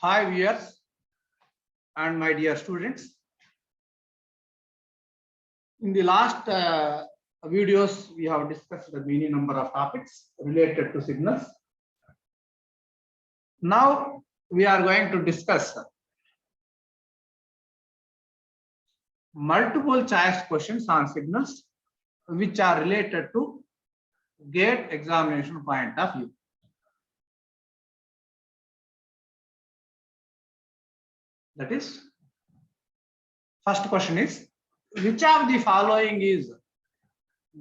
Hi viewers and my dear students. In the last videos, we have discussed the many number of topics related to signals. Now we are going to discuss multiple choice questions on signals which are related to GATE examination point of view. That is, first question is, which of the following is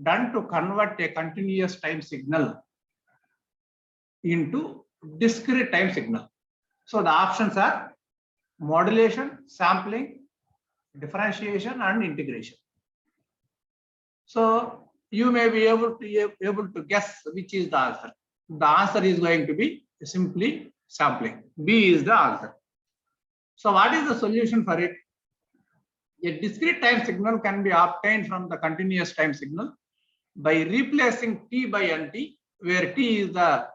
done to convert a continuous time signal into discrete time signal? So the options are modulation, sampling, differentiation, and integration. So you may be able to guess which is the answer. The answer is going to be simply sampling. B is the answer. So what is the solution for it? A discrete time signal can be obtained from the continuous time signal by replacing T by NT, where T is the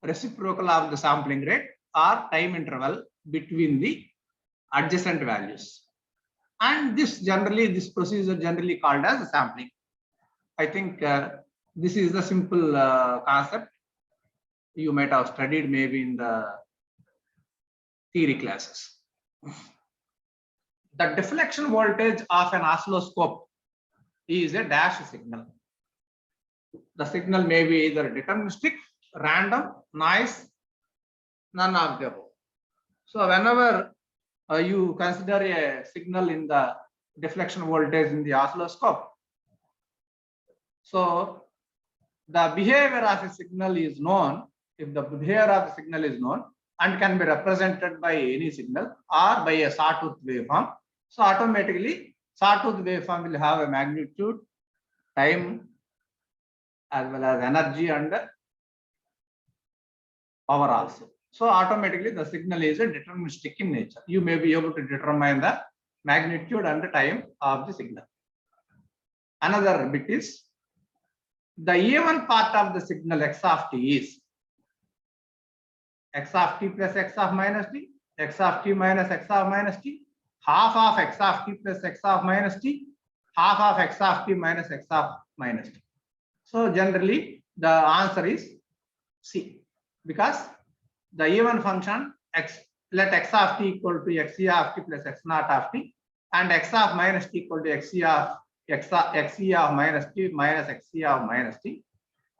reciprocal of the sampling rate or time interval between the adjacent values. And this procedure generally called as sampling. I think this is the simple concept you might have studied maybe in the theory classes. The deflection voltage of an oscilloscope is a dash signal. The signal may be either deterministic, random, noise, none of the above. So whenever you consider a signal in the deflection voltage in the oscilloscope, so the behavior of a signal is known. If the behavior of the signal is known and can be represented by any signal or by a sawtooth waveform, so automatically sawtooth waveform will have a magnitude, time, as well as energy and power also. So automatically the signal is a deterministic in nature. You may be able to determine the magnitude and the time of the signal. Another bit is the even part of the signal x of t is x of t plus x of minus t, x of t minus x of minus t, half of x of t plus x of minus t, half of x of t minus x of minus t. So generally the answer is C, because the even function x, let x of t equal to xe of t plus x naught of t, and x of minus t equal to xe of minus t minus xe of minus t.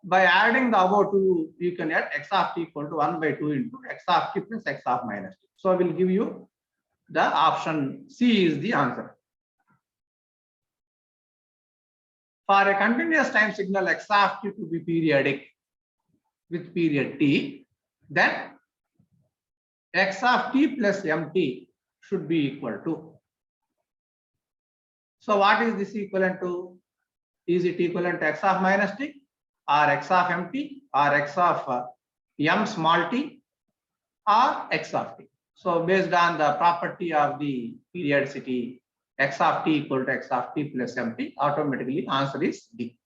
By adding the above two, you can get x of t equal to 1 by 2 into x of t plus x of minus t. So I will give you the option C is the answer. For a continuous time signal x of t to be periodic with period t, then x of t plus mt should be equal to. So what is this equivalent to? Is it equivalent to x of minus t, or x of mt, or x of m small t, or x of t? So based on the property of the periodicity, x of t equal to x of t plus mt, automatically answer is D.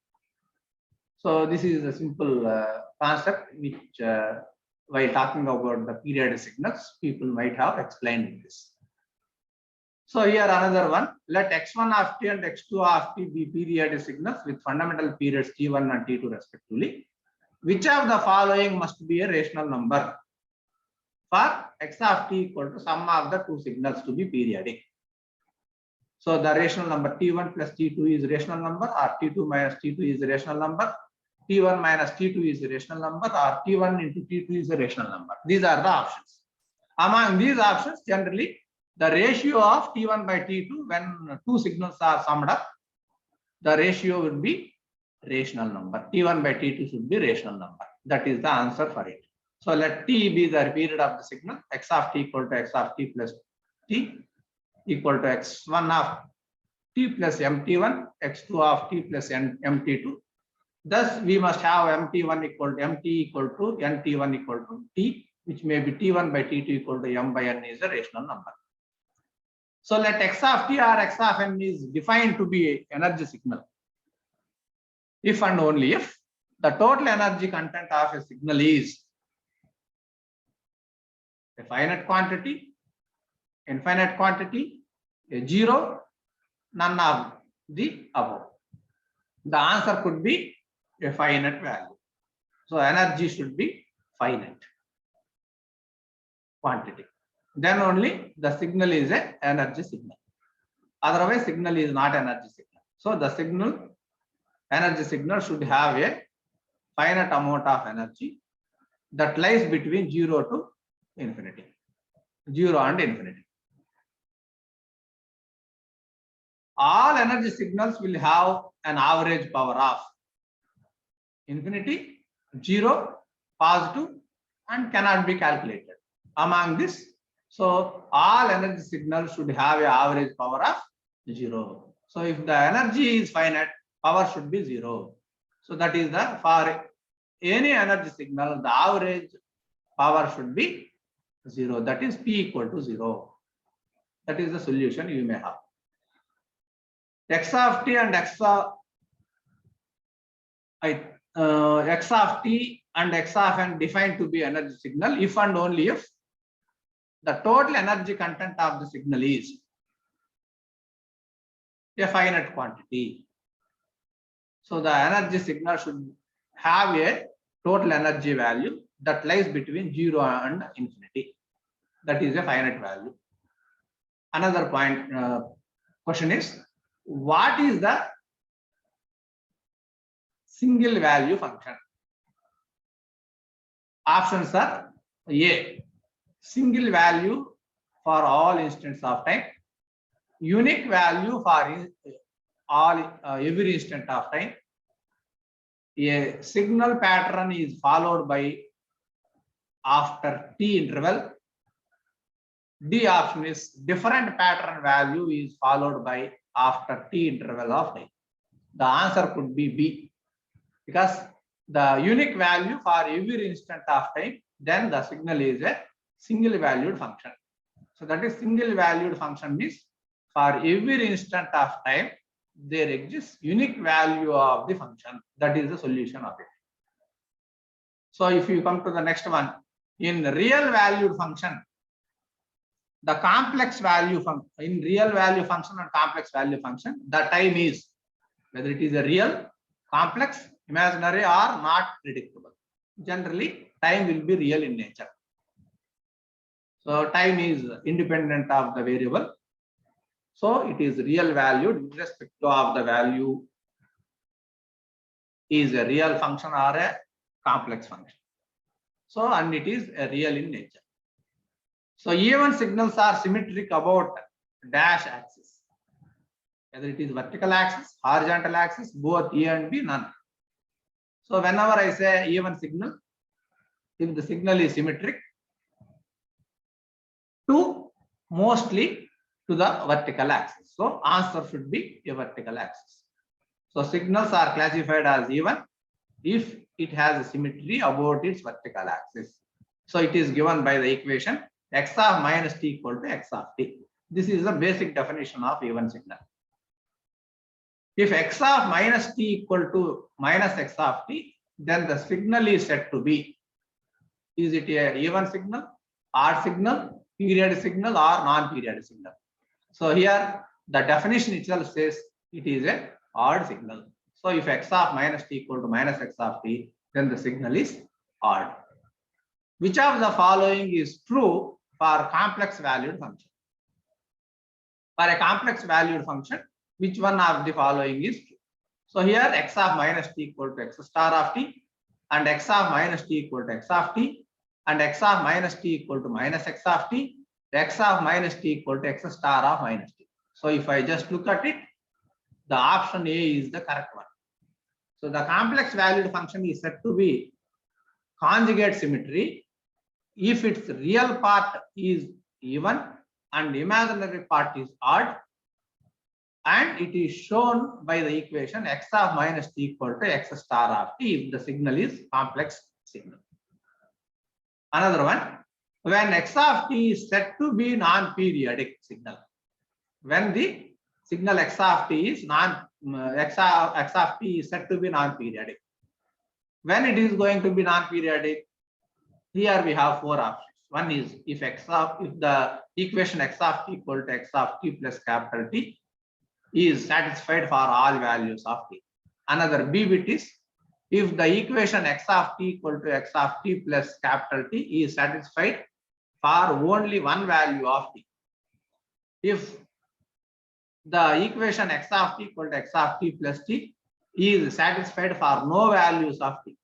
So this is a simple concept which while talking about the periodic signals, people might have explained this. So here another one, let x1 of t and x2 of t be periodic signals with fundamental periods t1 and t2 respectively. Which of the following must be a rational number for x of t equal to sum of the two signals to be periodic? So the rational number t1 plus t2 is rational number, or t2 minus t2 is a rational number, t1 minus t2 is a rational number, or t1 into t2 is a rational number. These are the options. Among these options, generally the ratio of t1 by t2 when two signals are summed up, the ratio would be rational number. T1 by t2 should be rational number. That is the answer for it. So let t be the period of the signal, x of t equal to x of t plus t equal to x1 of t plus mt1, x2 of t plus mt2. Thus we must have mt1 equal to mt equal to nt1 equal to t, which may be t1 by t2 equal to m by n is a rational number. So let x of t or x of n is defined to be energy signal if and only if the total energy content of a signal is a finite quantity, infinite quantity, a zero, none of the above. The answer could be a finite value. So energy should be finite quantity. Then only the signal is an energy signal. Otherwise, signal is not energy signal. So the energy signal should have a finite amount of energy that lies between 0 to infinity. 0 and infinity. All energy signals will have an average power of infinity, 0, positive, and cannot be calculated. Among this, so all energy signals should have an average power of 0. So if the energy is finite, power should be 0. So that is the, for any energy signal, the average power should be 0. That is P equal to 0. That is the solution you may have. X of t and x of t and x of n defined to be energy signal if and only if the total energy content of the signal is a finite quantity. So the energy signal should have a total energy value that lies between 0 and infinity. That is a finite value. Another point question is, what is the single value function? Options are A, single value for all instants of time, unique value for all every instant of time, a signal pattern is followed by after t interval. D option is different pattern value is followed by after t interval of time. The answer could be B, because the unique value for every instant of time, then the signal is a single valued function. So that is single valued function means for every instant of time there exists unique value of the function. That is the solution of it. So if you come to the next one, in real valued function, the complex value function, in real value function and complex value function, the time is, whether it is a real, complex, imaginary, or not predictable. Generally, time will be real in nature. So time is independent of the variable. So it is real valued with respect to of the value is a real function or a complex function. So, and it is a real in nature. So even signals are symmetric about dash axis, whether it is vertical axis, horizontal axis, both A and B, none. So whenever I say even signal, if the signal is symmetric to mostly to the vertical axis, so answer should be a vertical axis. So signals are classified as even if it has a symmetry about its vertical axis. So it is given by the equation x of minus t equal to x of t. This is the basic definition of even signal. If x of minus t equal to minus x of t, then the signal is said to be, is it a even signal, odd signal, periodic signal, or non-periodic signal? So here the definition itself says it is a odd signal. So if x of minus t equal to minus x of t, then the signal is odd. Which of the following is true for complex valued function? For a complex valued function, which one of the following is true? So here x of minus t equal to x star of t, and x of minus t equal to x of t, and x of minus t equal to minus x of t, x of minus t equal to x star of minus t. So if I just look at it, the option A is the correct one. So the complex valued function is said to be conjugate symmetry if its real part is even and imaginary part is odd, and it is shown by the equation x of minus t equal to x star of t if the signal is complex signal. Another one, when x of t is said to be non-periodic signal, when the signal x of t is x of t is said to be non-periodic. When it is going to be non-periodic, here we have four options. One is if the equation x of t equal to x of t plus capital T is satisfied for all values of t. Another B bit is if the equation x of t equal to x of t plus capital T is satisfied for only one value of t. If the equation x of t equal to x of t plus t is satisfied for no values of t.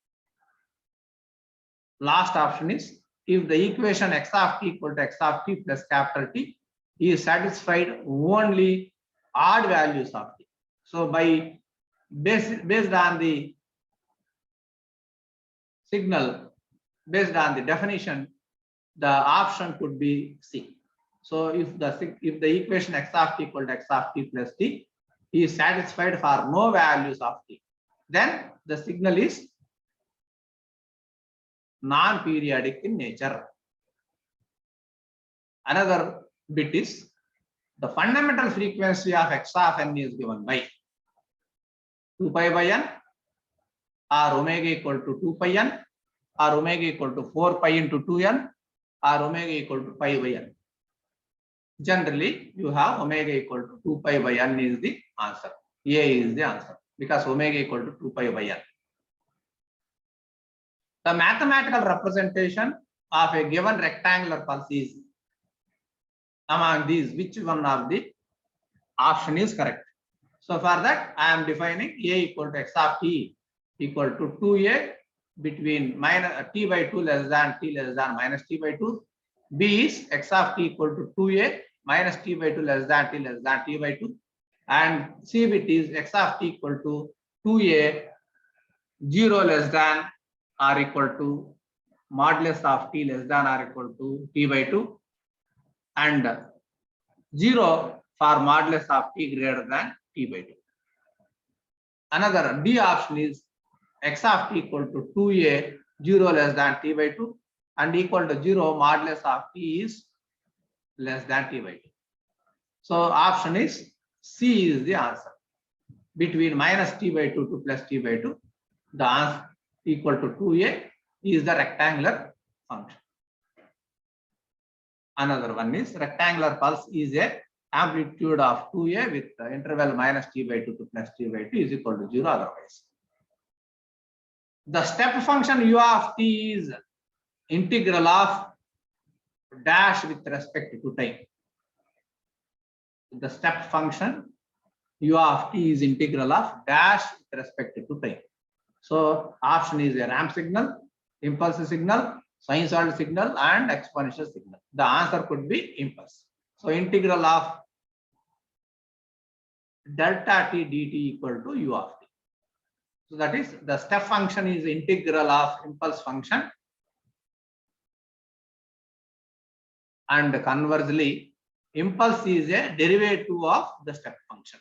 Last option is if the equation x of t equal to x of t plus capital T is satisfied only odd values of t. So by based on the signal, based on the definition, the option could be C. So if the equation x of t equal to x of t plus t is satisfied for no values of t, then the signal is non-periodic in nature. Another bit is the fundamental frequency of x of n is given by 2 pi by n or omega equal to 2 pi n or omega equal to 4 pi into 2n or omega equal to pi by n. Generally, you have omega equal to 2 pi by n is the answer. A is the answer because omega equal to 2 pi by n. The mathematical representation of a given rectangular pulse is among these, which one of the option is correct? So for that, I am defining A equal to x of t equal to 2a between minus t by 2 less than t less than minus t by 2. B is x of t equal to 2a minus t by 2 less than t by 2. And C bit is x of t equal to 2a 0 less than or equal to modulus of t less than or equal to t by 2 and 0 for modulus of t greater than t by 2. Another D option is x of t equal to 2a 0 less than t by 2 and equal to 0 modulus of t is less than t by 2. So option is C is the answer. Between minus t by 2 to plus t by 2, the answer equal to 2a is the rectangular function. Another one is rectangular pulse is a amplitude of 2a with the interval minus t by 2 to plus t by 2 is equal to 0 otherwise. The step function u of t is integral of dash with respect to time. The step function u of t is integral of dash with respect to time. So option is a ramp signal, impulse signal, sinusoidal signal and exponential signal. The answer could be impulse. So integral of delta t dt equal to u of t. So that is the step function is integral of impulse function and conversely impulse is a derivative of the step function.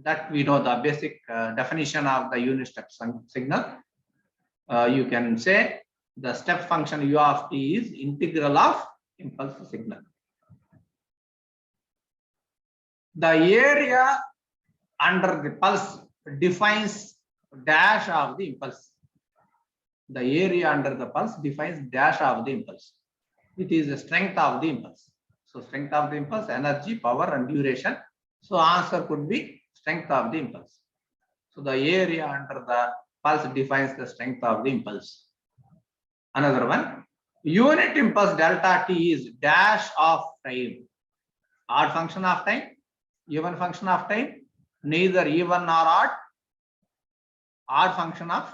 That we know the basic definition of the unit step signal. You can say the step function u of t is integral of impulse signal. The area under the pulse defines dash of the impulse. The area under the pulse defines dash of the impulse. It is the strength of the impulse. So strength of the impulse, energy, power and duration. So answer could be strength of the impulse. So the area under the pulse defines the strength of the impulse. Another one, unit impulse delta t is dash of time. Odd function of time, even function of time, neither even nor odd function of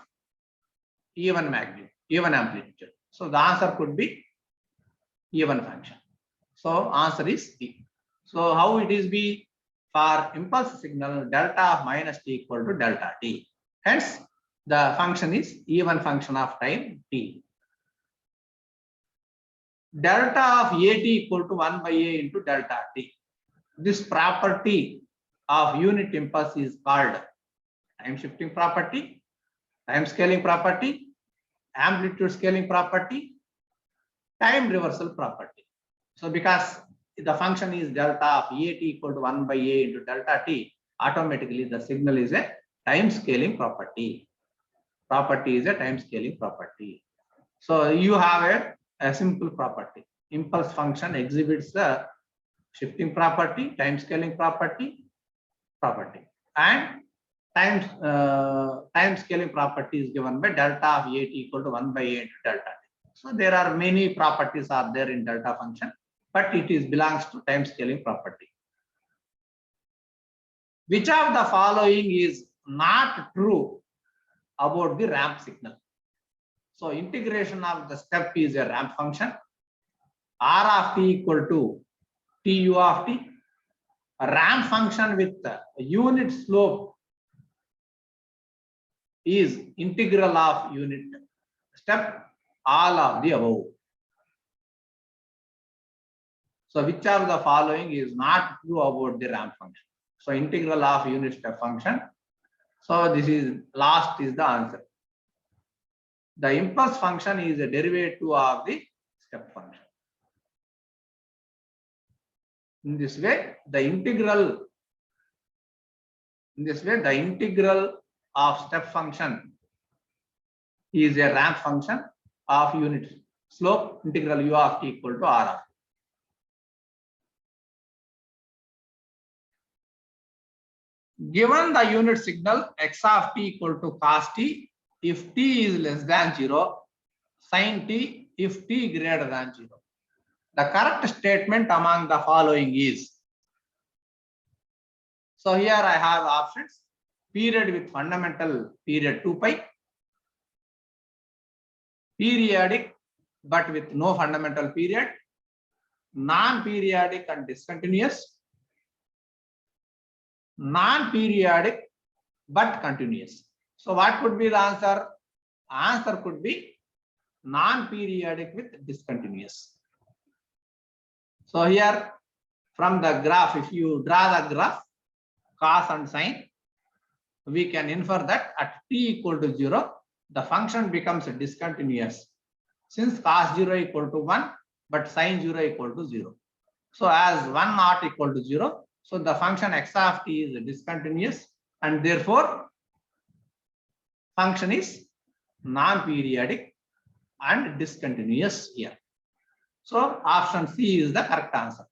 even magnitude, even amplitude. So the answer could be even function. So answer is D. So how it is be for impulse signal delta of minus t equal to delta t. Hence the function is even function of time t. Delta of at equal to 1 by a into delta t. This property of unit impulse is called time shifting property, time scaling property, amplitude scaling property, time reversal property. So because the function is delta of at equal to 1 by a into delta t, automatically the signal is a time scaling property. Property is a time scaling property. So you have a simple property. impulse function exhibits the shifting property, time scaling property, and time scaling property is given by delta of at equal to 1 by a into delta t. So there are many properties are there in delta function, but it is belongs to time scaling property. Which of the following is not true about the ramp signal? So integration of the step is a ramp function. R of t equal to tu of t. A ramp function with unit slope is integral of unit step, all of the above. So which of the following is not true about the ramp function? So integral of unit step function. So this is last is the answer. The impulse function is a derivative of the step function. In this way, the integral of step function is a ramp function of unit slope, integral u of t equal to r of t. Given the unit signal x of t equal to cos t, if t is less than 0, sin t if t greater than 0. The correct statement among the following is. So here I have options: period with fundamental period 2 pi, periodic but with no fundamental period, non-periodic and discontinuous, non-periodic but continuous. So what could be the answer? Answer could be non-periodic with discontinuous. So here from the graph, if you draw the graph cos and sine, we can infer that at t equal to 0, the function becomes discontinuous, since cos 0 equal to 1 but sine 0 equal to 0. So as 1 not equal to 0, so the function x of t is discontinuous, and therefore function is non-periodic and discontinuous here. So option C is the correct answer.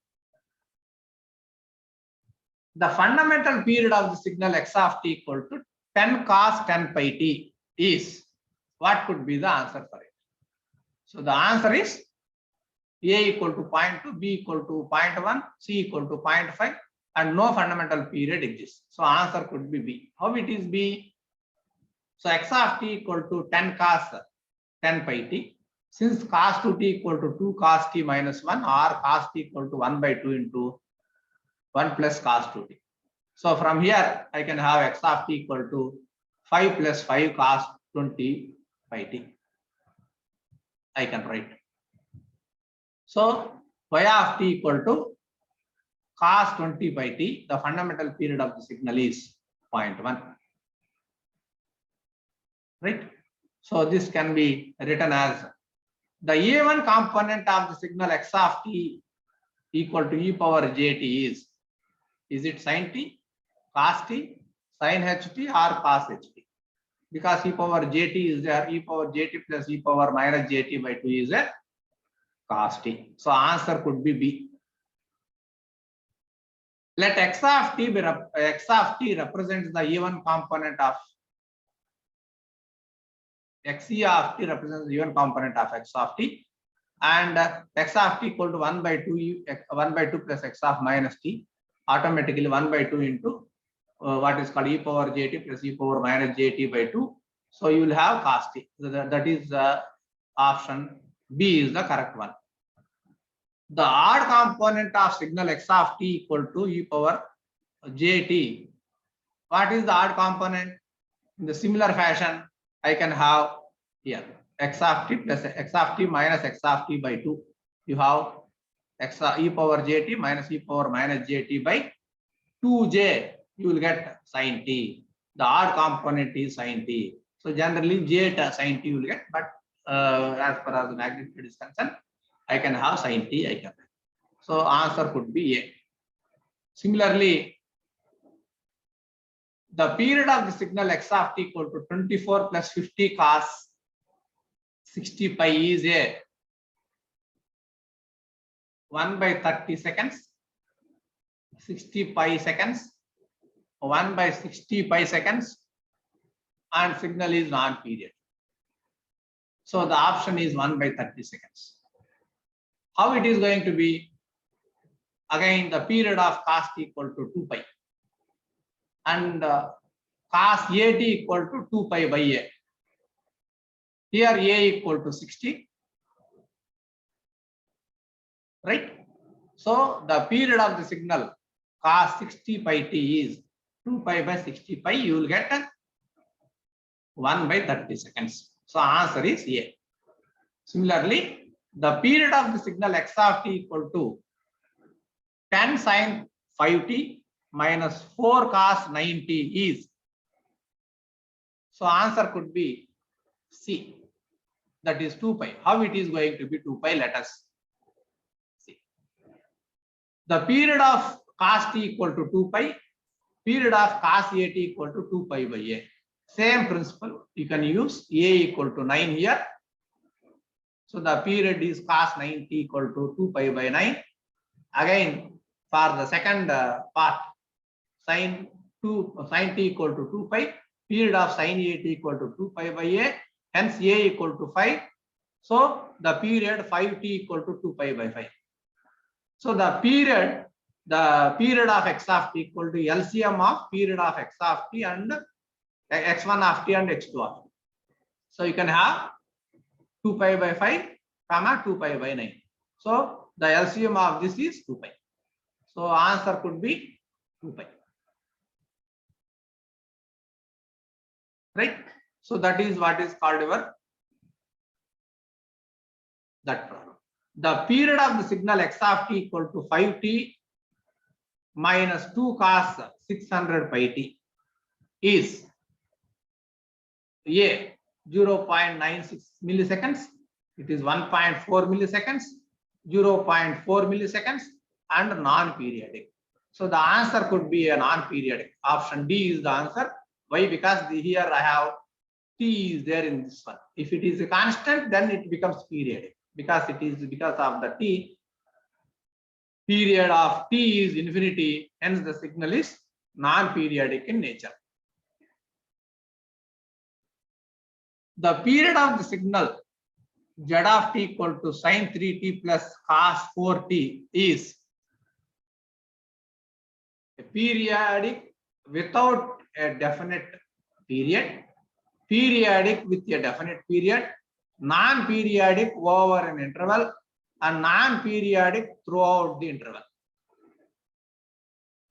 The fundamental period of the signal x of t equal to 10 cos 10 pi t is, what could be the answer for it? So the answer is a equal to 0.2, b equal to 0.1, c equal to 0.5, and no fundamental period exists. So answer could be b. How it is b? So x of t equal to 10 cos 10 pi t. Since cos 2t equal to 2 cos t minus 1, or cos t equal to 1 by 2 into 1 plus cos 2t. So from here I can have x of t equal to 5 plus 5 cos 20 pi t. I can write. So y of t equal to cos 20 pi t. The fundamental period of the signal is 0.1. Right? So this can be written as the A1 component of the signal x of t equal to e power jt is it sin t, cos t, sin ht, or cos ht? Because e power jt is there, e power jt plus e power minus jt by 2 is a cos t. So answer could be B. Let x of t represents the A1 component of xe of t represents the even component of x of t, and x of t equal to 1 by 2 plus x of minus t, automatically 1 by 2 into what is called e power jt plus e power minus jt by 2. So you will have cos t. So that is option B is the correct one. The odd component of signal x of t equal to e power jt. What is the odd component? In the similar fashion, I can have here x of t plus x of t minus x of t by 2. You have x e power jt minus e power minus jt by 2j. You will get sin t. The odd component is sin t. So generally j sin t you will get, but as far as the magnitude is concerned, I can have sin t. I can. So answer could be A. Similarly, the period of the signal x of t equal to 24 plus 50 cos 60 pi is a 1 by 30 seconds, 60 pi seconds, 1 by 60 pi seconds, and signal is non-period. So the option is 1 by 30 seconds. How it is going to be? Again, the period of cos t equal to 2 pi and cos at equal to 2 pi by a. Here a equal to 60, right? So the period of the signal cos 60 pi t is 2 pi by 60 pi. You will get 1 by 30 seconds. So answer is A. Similarly, the period of the signal x of t equal to 10 sin 5t minus 4 cos 9t is. So answer could be C. That is 2 pi. How it is going to be 2 pi? Let us see. The period of cos t equal to 2 pi. Period of cos at equal to 2 pi by a. Same principle. You can use a equal to 9 here. So the period is cos 9t equal to 2 pi by 9. Again, for the second part, sin t equal to 2 pi. Period of sin at equal to 2 pi by a. Hence a equal to 5. So the period 5t equal to 2 pi by 5. So the period of x of t equal to LCM of period of x of t and x1 of t and x2 of t. So you can have 2 pi by 5, 2 pi by 9. So the LCM of this is 2 pi. So answer could be 2 pi. Right? So that is what is called your that problem. The period of the signal x of t equal to 5t minus 2 cos 600 pi t is A 0.96 milliseconds, it is 1.4 milliseconds, 0.4 milliseconds, and non-periodic. So the answer could be a non-periodic. Option D is the answer. Why? Because here I have t is there in this one. If it is a constant, then it becomes periodic. Because it is because of the t, period of t is infinity, hence the signal is non-periodic in nature. The period of the signal z of t equal to sin 3t plus cos 4t is a periodic without a definite period, periodic with a definite period, non-periodic over an interval, and non-periodic throughout the interval.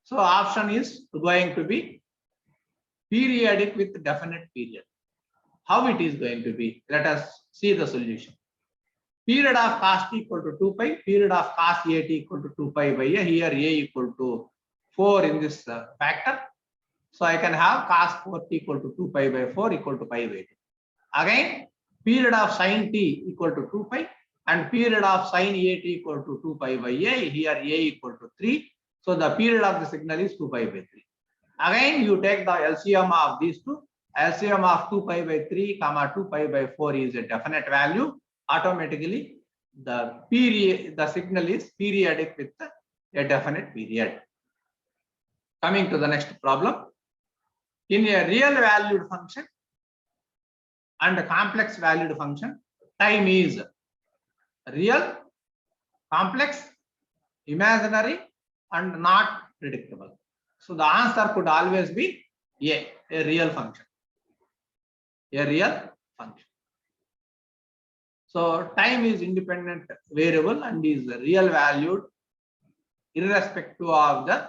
So option is going to be periodic with definite period. How it is going to be? Let us see the solution. Period of cos t equal to 2 pi, period of cos at equal to 2 pi by a. Here a equal to 4 in this factor. So I can have cos 4t equal to 2 pi by 4 equal to pi by 2. Again, period of sin t equal to 2 pi and period of sin at equal to 2 pi by a. Here a equal to 3. So the period of the signal is 2 pi by 3. Again, you take the LCM of these two. LCM of 2 pi by 3, 2 pi by 4 is a definite value. Automatically, the signal is periodic with a definite period. Coming to the next problem. In a real valued function and a complex valued function, time is real, complex, imaginary, and not predictable. So the answer could always be A, a real function. A real function. So time is independent variable and is real valued irrespective of the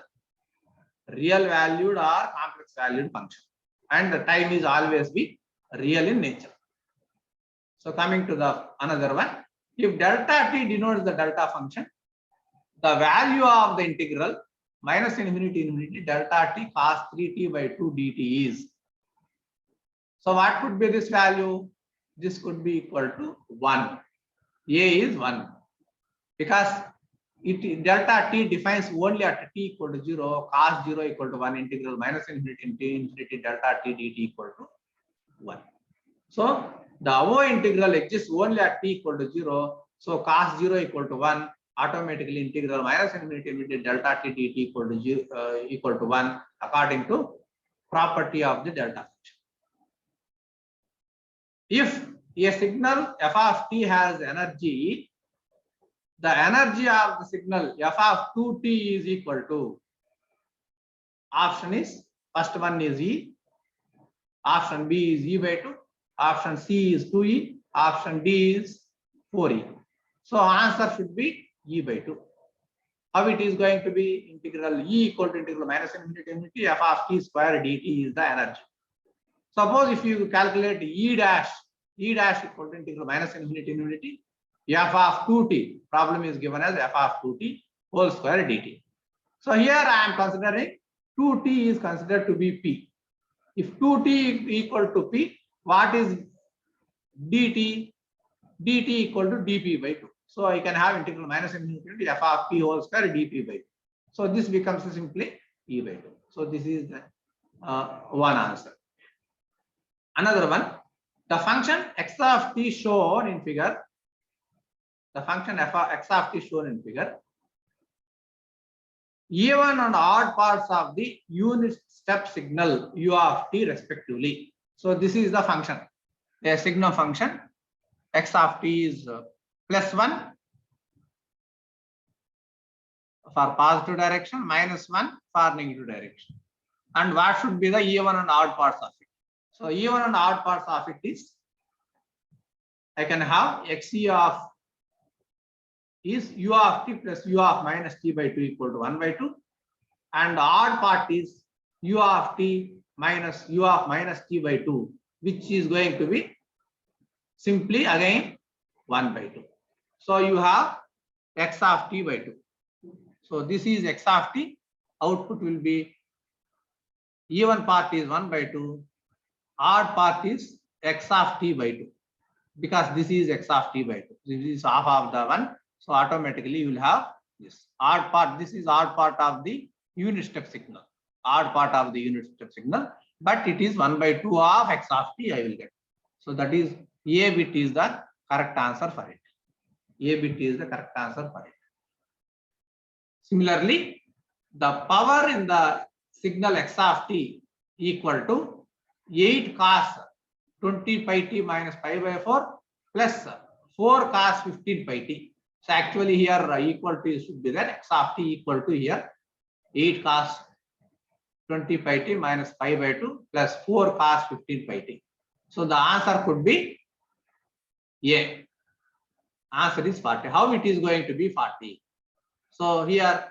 real valued or complex valued function. And the time is always be real in nature. So coming to the another one, if delta t denotes the delta function, the value of the integral minus infinity delta t cos 3t by 2 dt is. So what could be this value? This could be equal to 1. A is 1 because delta t defines only at t equal to 0, cos 0 equal to 1, integral minus infinity delta t dt equal to 1. So the above integral exists only at t equal to 0. So cos 0 equal to 1 automatically integral minus infinity delta t dt equal to 1 according to property of the delta function. If a signal f of t has energy, the energy of the signal f of 2t is equal to, option is, first one is E, option B is E by 2, option C is 2E, option D is 4E. So answer should be E by 2. How it is going to be? Integral E equal to integral minus infinity f of t square dt is the energy. Suppose if you calculate E dash equal to integral minus infinity f of 2t, problem is given as f of 2t whole square dt. So here I am considering 2t is considered to be p. If 2t equal to p, what is dt? dt equal to dp by 2. So I can have integral minus infinity f of p whole square dp by 2. So this becomes simply e by 2. So this is the one answer. Another one, the function x of t shown in figure, the function f of x of t shown in figure, even and odd parts of the unit step signal u of t respectively. So this is the function, a signal function. X of t is plus 1 for positive direction, minus 1 for negative direction. And what should be the even and odd parts of it? So even and odd parts of it is, I can have xe of is u of t plus u of minus t by 2 equal to 1 by 2. And odd part is u of t minus u of minus t by 2, which is going to be simply again 1 by 2. So you have x of t by 2. So this is x of t. Output will be even part is 1 by 2. Odd part is x of t by 2. Because this is x of t by 2. This is half of the 1. So automatically you will have this odd part. This is odd part of the unit step signal. Odd part of the unit step signal. But it is 1 by 2 of x of t I will get. So that is A bit is the correct answer for it. A bit is the correct answer for it. Similarly, the power in the signal x of t equal to 8 cos 20 pi t minus pi by 4 plus 4 cos 15 pi t. So actually here equal to should be that x of t equal to here 8 cos 20 pi t minus pi by 2 plus 4 cos 15 pi t. So the answer could be A. Answer is 40. How it is going to be 40? So here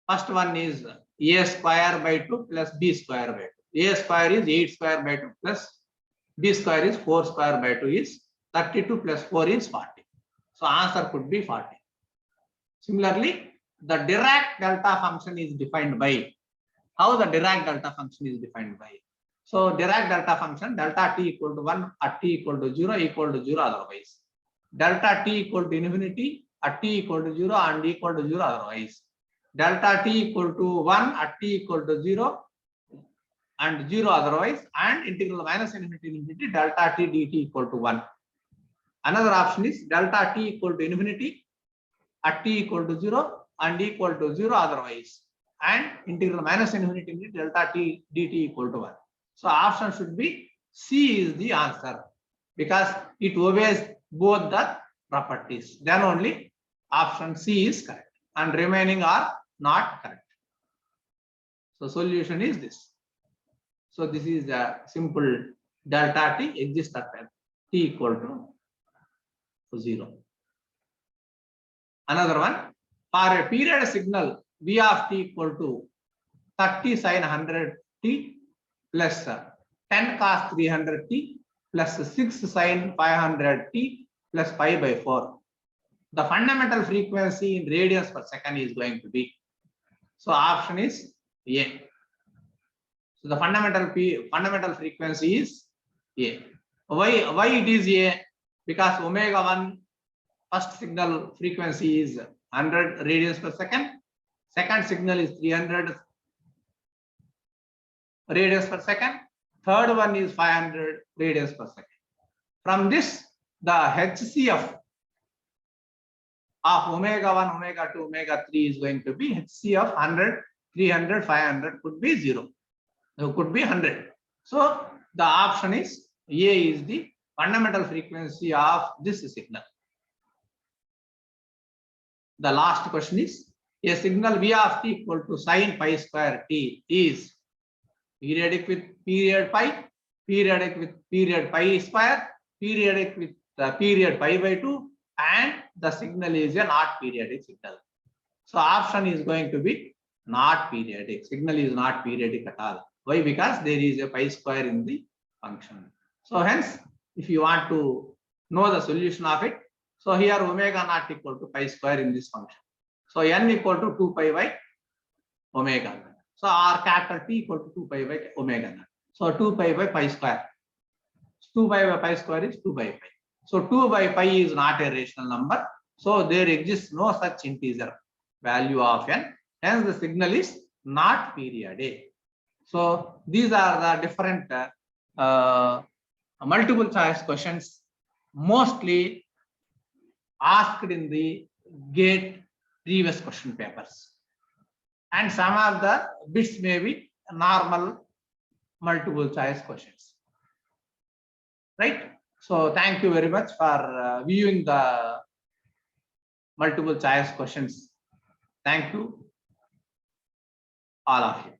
first one is a square by 2 plus b square by 2. A square is 8 square by 2 plus b square is 4 square by 2 is 32 plus 4 is 40. So answer could be 40. Similarly, the Dirac delta function is defined by, how the Dirac delta function is defined by? So Dirac delta function, delta t equal to 1 at t equal to 0 otherwise. Delta t equal to infinity at t equal to 0 and equal to 0 otherwise. Delta t equal to 1 at t equal to 0 and 0 otherwise, and integral minus infinity delta t dt equal to 1. Another option is delta t equal to infinity at t equal to 0 and equal to 0 otherwise, and integral minus infinity delta t dt equal to 1. So option should be C is the answer, because it obeys both the properties. Then only option C is correct and remaining are not correct. So solution is this. So this is a simple delta t exists at t equal to 0. Another one, for a period signal v of t equal to 30 sin 100 t plus 10 cos 300 t plus 6 sin 500 t plus pi by 4. The fundamental frequency in radians per second is going to be. So option is A. So the fundamental frequency is A. Why it is A? Because omega 1 first signal frequency is 100 radians per second. Second signal is 300 radians per second. Third one is 500 radians per second. From this, the HCF of omega 1, omega 2, omega 3 is going to be HC of 100, 300, 500 could be 0. It could be 100. So the option is A is the fundamental frequency of this signal. The last question is, a signal V of t equal to sin pi square t is periodic with period pi, periodic with period pi square, periodic with the period pi by 2, and the signal is a not periodic signal. So option is going to be not periodic. Signal is not periodic at all. Why? Because there is a pi square in the function. So hence, if you want to know the solution of it, so here omega naught equal to pi square in this function. So n equal to 2 pi by omega. So r capital T equal to 2 pi by omega naught. So 2 pi by pi square. 2 pi by pi square is 2 by pi. So 2 by pi is not a rational number. So there exists no such integer value of n. Hence the signal is not periodic. So these are the different multiple choice questions mostly asked in the GATE previous question papers. And some of the bits may be normal multiple choice questions. Right? So thank you very much for viewing the multiple choice questions. Thank you, all of you.